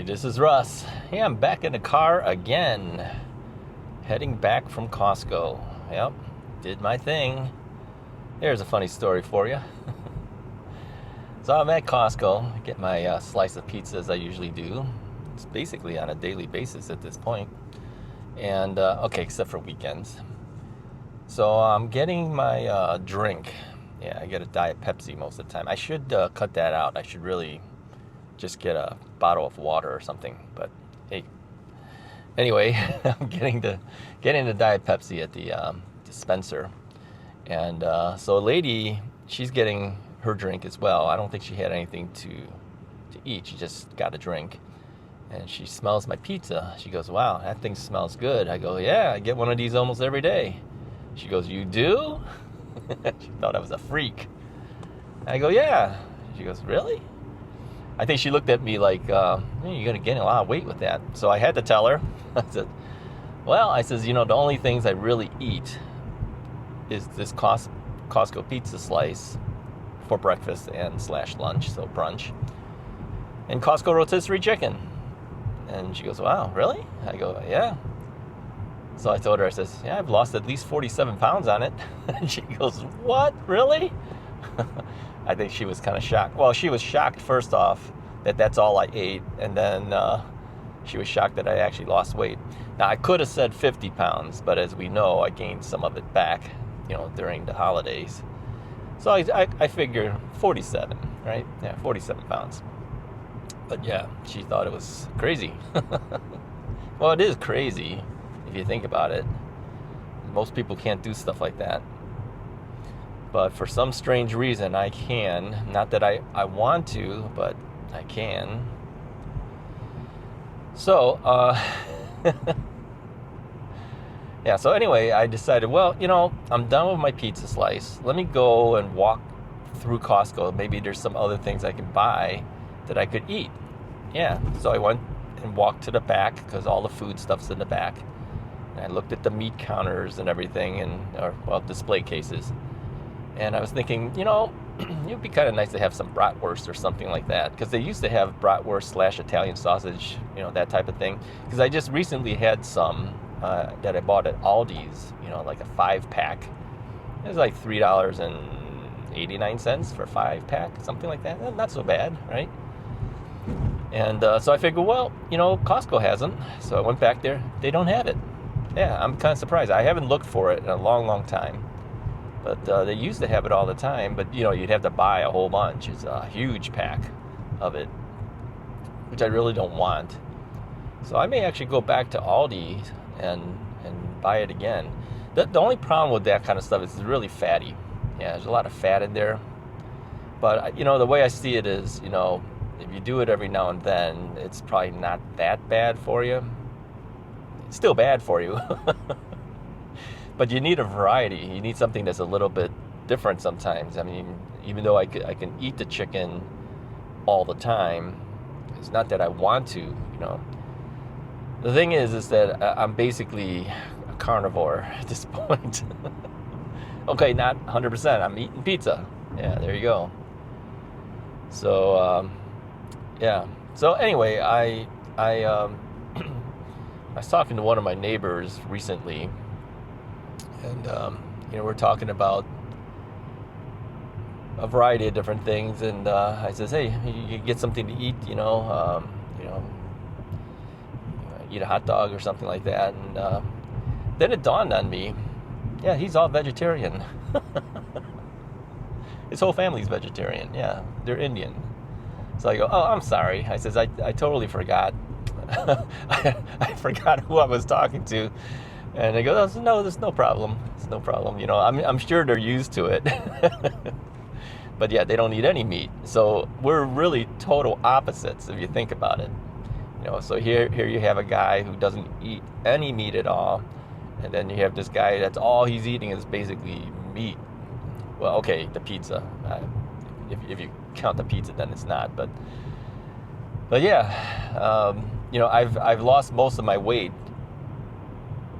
This is Russ. Hey, I'm back in the car again. Heading back from Costco. Yep, did my thing. Here's a funny story for you. So I'm at Costco, get my slice of pizza as I usually do. It's basically on a daily basis at this point. And, okay, except for weekends. So I'm getting my drink. Yeah, I get a Diet Pepsi most of the time. I should cut that out. I should really just get a bottle of water or something. But hey, anyway, I'm getting the Diet Pepsi at the dispenser. And so a lady, she's getting her drink as well. I don't think she had anything to eat. She just got a drink. And she smells my pizza. She goes, "Wow, that thing smells good." I go, "Yeah, I get one of these almost every day." She goes, "You do?" She thought I was a freak. I go, "Yeah." She goes, "Really?" I think she looked at me like, "You're going to gain a lot of weight with that." So I had to tell her. I said, "Well," I says, "the only things I really eat is this Costco pizza slice for breakfast and / lunch, so brunch, and Costco rotisserie chicken." And she goes, "Wow, really?" I go, "Yeah." So I told her, I says, "Yeah, I've lost at least 47 pounds on it." And she goes, "What, really?" I think she was kind of shocked. Well, she was shocked first off that that's all I ate, and then she was shocked that I actually lost weight. Now, I could have said 50 pounds, but as we know, I gained some of it back, during the holidays. So I figure 47, right? Yeah, 47 pounds. But yeah, she thought it was crazy. Well, it is crazy if you think about it. Most people can't do stuff like that. But for some strange reason, I can. Not that I want to, but I can. So, yeah, so anyway, I decided, well, I'm done with my pizza slice. Let me go and walk through Costco. Maybe there's some other things I can buy that I could eat. Yeah, so I went and walked to the back because all the food stuff's in the back. And I looked at the meat counters and everything, display cases. And I was thinking, it'd be kind of nice to have some bratwurst or something like that. Because they used to have bratwurst / Italian sausage, that type of thing. Because I just recently had some that I bought at Aldi's, like a 5-pack. It was like $3.89 for a 5-pack, something like that. Not so bad, right? And so I figured, well, Costco has them. So I went back there. They don't have it. Yeah, I'm kind of surprised. I haven't looked for it in a long, long time. But they used to have it all the time. But, you'd have to buy a whole bunch. It's a huge pack of it, which I really don't want. So I may actually go back to Aldi and buy it again. The only problem with that kind of stuff is it's really fatty. Yeah, there's a lot of fat in there. But, the way I see it is, if you do it every now and then, it's probably not that bad for you. It's still bad for you. But you need a variety. You need something that's a little bit different sometimes. I mean, even though I can eat the chicken all the time, it's not that I want to, The thing is that I'm basically a carnivore at this point. Okay, not 100%. I'm eating pizza. Yeah, there you go. So, yeah. So anyway, I was talking to one of my neighbors recently, and we're talking about a variety of different things. And I says, "Hey, you get something to eat, eat a hot dog or something like that." And then it dawned on me, yeah, he's all vegetarian. His whole family's vegetarian. Yeah, they're Indian. So I go, "Oh, I'm sorry." I says, I totally forgot. I forgot who I was talking to. And they go, "Oh, no, there's no problem. It's no problem." I'm sure they're used to it. But yeah, they don't eat any meat. So we're really total opposites if you think about it. So here you have a guy who doesn't eat any meat at all. And then you have this guy that's all he's eating is basically meat. Well, okay, the pizza. If you count the pizza, then it's not. But yeah, I've lost most of my weight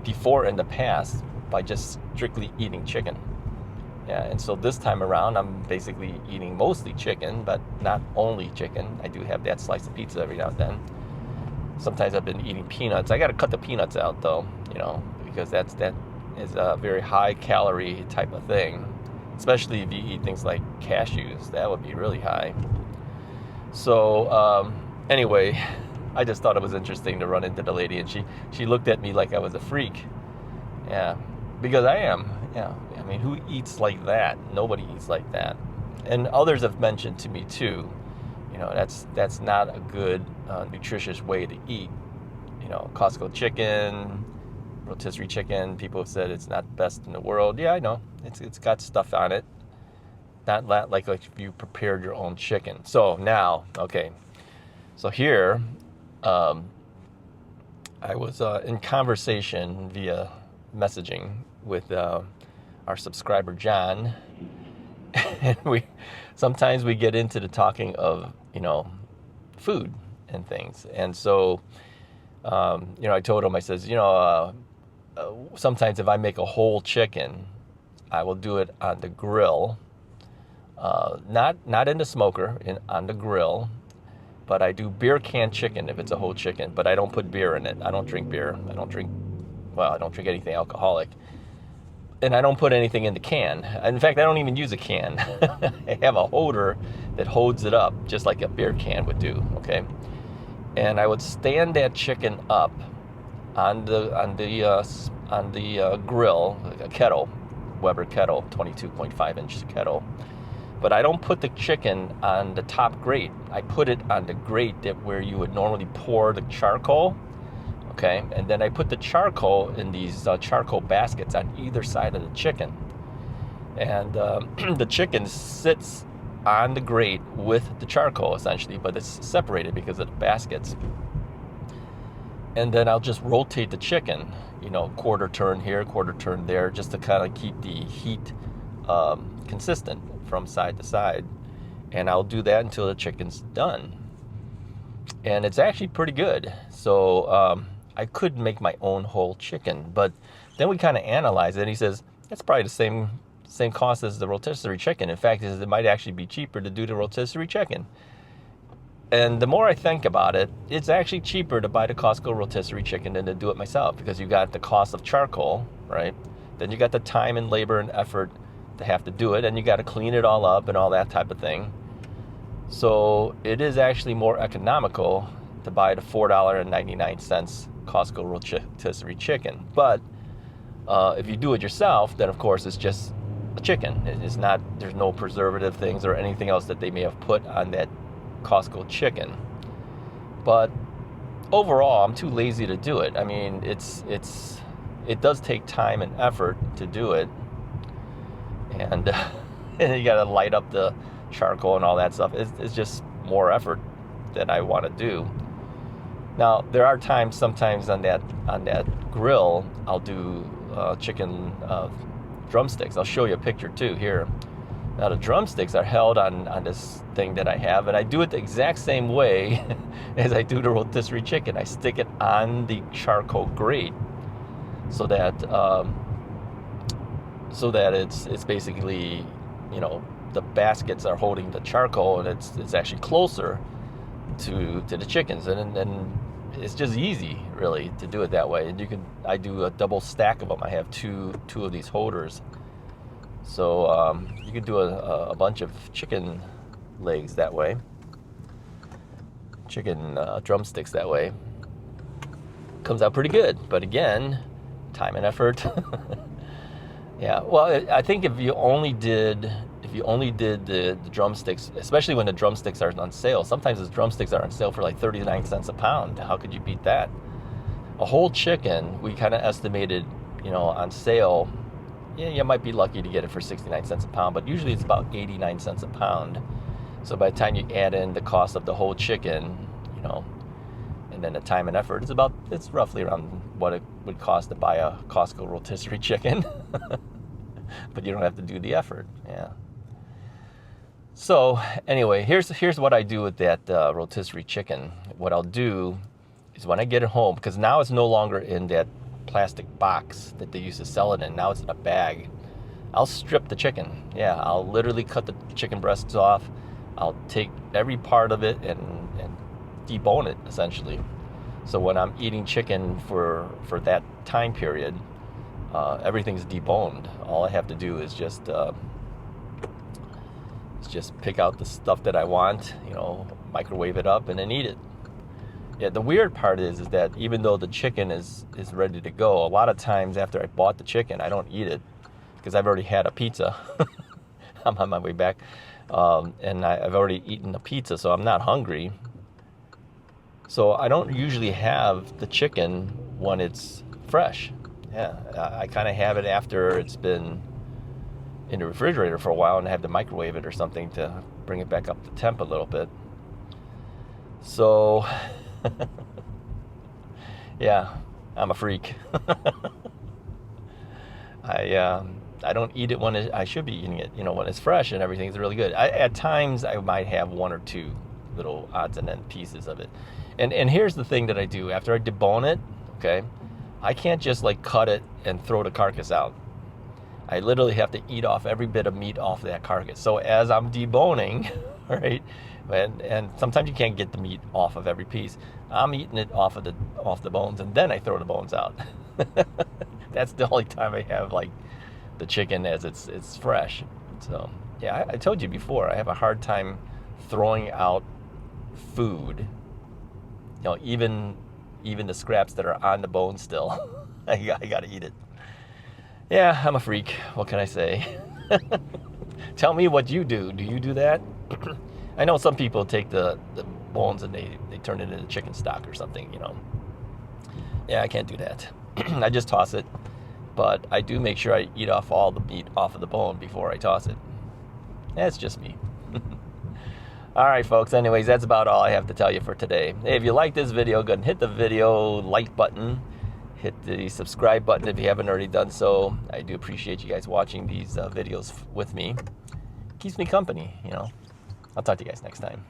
before in the past by just strictly eating chicken. Yeah, and so this time around, I'm basically eating mostly chicken, but not only chicken. I do have that slice of pizza every now and then. Sometimes I've been eating peanuts. I got to cut the peanuts out though, because that is a very high calorie type of thing. Especially if you eat things like cashews, that would be really high. So anyway, I just thought it was interesting to run into the lady, and she looked at me like I was a freak. Yeah, because I am. Yeah, I mean, who eats like that? Nobody eats like that. And others have mentioned to me too, that's not a good nutritious way to eat. Costco chicken, rotisserie chicken. People have said it's not the best in the world. Yeah, I know. It's got stuff on it. Not like if you prepared your own chicken. So now, okay. So here, I was in conversation via messaging with our subscriber John, and sometimes we get into the talking of food and things. And so I told him, I says, sometimes if I make a whole chicken, I will do it on the grill, not in the smoker, on the grill. But I do beer can chicken if it's a whole chicken, but I don't put beer in it. I don't drink beer. I don't drink anything alcoholic. And I don't put anything in the can. In fact, I don't even use a can. I have a holder that holds it up, just like a beer can would do, okay? And I would stand that chicken up on the grill, a kettle, Weber kettle, 22.5-inch kettle. But I don't put the chicken on the top grate. I put it on the grate where you would normally pour the charcoal, okay? And then I put the charcoal in these charcoal baskets on either side of the chicken. And the chicken sits on the grate with the charcoal, essentially, but it's separated because of the baskets. And then I'll just rotate the chicken, quarter turn here, quarter turn there, just to kind of keep the heat consistent from side to side. And I'll do that until the chicken's done. And it's actually pretty good. So I could make my own whole chicken, but then we kind of analyze it, and he says it's probably the same cost as the rotisserie chicken. In fact, it might actually be cheaper to do the rotisserie chicken. And the more I think about it, it's actually cheaper to buy the Costco rotisserie chicken than to do it myself, because you got the cost of charcoal, right? Then you got the time and labor and effort to have to do it, and you got to clean it all up and all that type of thing. So it is actually more economical to buy the $4.99 Costco rotisserie chicken. But if you do it yourself, then of course it's just a chicken. It's not, there's no preservative things or anything else that they may have put on that Costco chicken. But overall, I'm too lazy to do it. I mean, it does take time and effort to do it. And you got to light up the charcoal and all that stuff. It's just more effort that I want to do. Now, there are times, sometimes on that grill, I'll do chicken drumsticks. I'll show you a picture too here. Now, the drumsticks are held on this thing that I have, and I do it the exact same way as I do the rotisserie chicken. I stick it on the charcoal grate so that it's basically, the baskets are holding the charcoal, and it's actually closer to the chickens, and it's just easy really to do it that way. And I do a double stack of them. I have two of these holders, so you can do a bunch of chicken legs that way, chicken drumsticks that way. Comes out pretty good, but again, time and effort. Yeah, well, I think if you only did the drumsticks, especially when the drumsticks are on sale, sometimes the drumsticks are on sale for like 39 cents a pound. How could you beat that? A whole chicken, we kind of estimated, on sale, yeah, you might be lucky to get it for 69 cents a pound, but usually it's about 89 cents a pound. So by the time you add in the cost of the whole chicken, and then the time and effort, it's roughly around what it would cost to buy a Costco rotisserie chicken. But you don't have to do the effort. Yeah. So anyway, here's what I do with that rotisserie chicken. What I'll do is when I get it home, because now it's no longer in that plastic box that they used to sell it in. Now it's in a bag. I'll strip the chicken. Yeah, I'll literally cut the chicken breasts off. I'll take every part of it and debone it, essentially. So when I'm eating chicken for that time period, everything's deboned. All I have to do is just pick out the stuff that I want, you know, microwave it up, and then eat it. Yeah, the weird part is that even though the chicken is ready to go, a lot of times after I bought the chicken, I don't eat it because I've already had a pizza. I'm on my way back, and I've already eaten the pizza, so I'm not hungry. So I don't usually have the chicken when it's fresh. Yeah, I kind of have it after it's been in the refrigerator for a while, and I have to microwave it or something to bring it back up to temp a little bit. So, yeah, I'm a freak. I don't eat it when I should be eating it, you know, when it's fresh and everything's really good. At times, I might have one or two little odds and end pieces of it. And here's the thing that I do. After I debone it, okay, I can't just like cut it and throw the carcass out. I literally have to eat off every bit of meat off that carcass. So as I'm deboning, right, and sometimes you can't get the meat off of every piece, I'm eating it off the bones, and then I throw the bones out. That's the only time I have like the chicken as it's fresh. So yeah, I told you before, I have a hard time throwing out food. You know, even the scraps that are on the bone still, I gotta eat it. Yeah, I'm a freak. What can I say? Tell me what you do. Do you do that? I know some people take the bones and they turn it into chicken stock or something, you know. Yeah, I can't do that. I just toss it. But I do make sure I eat off all the meat off of the bone before I toss it. That's just me. All right, folks. Anyways, that's about all I have to tell you for today. Hey, if you like this video, go ahead and hit the video like button. Hit the subscribe button if you haven't already done so. I do appreciate you guys watching these videos with me. Keeps me company, you know. I'll talk to you guys next time.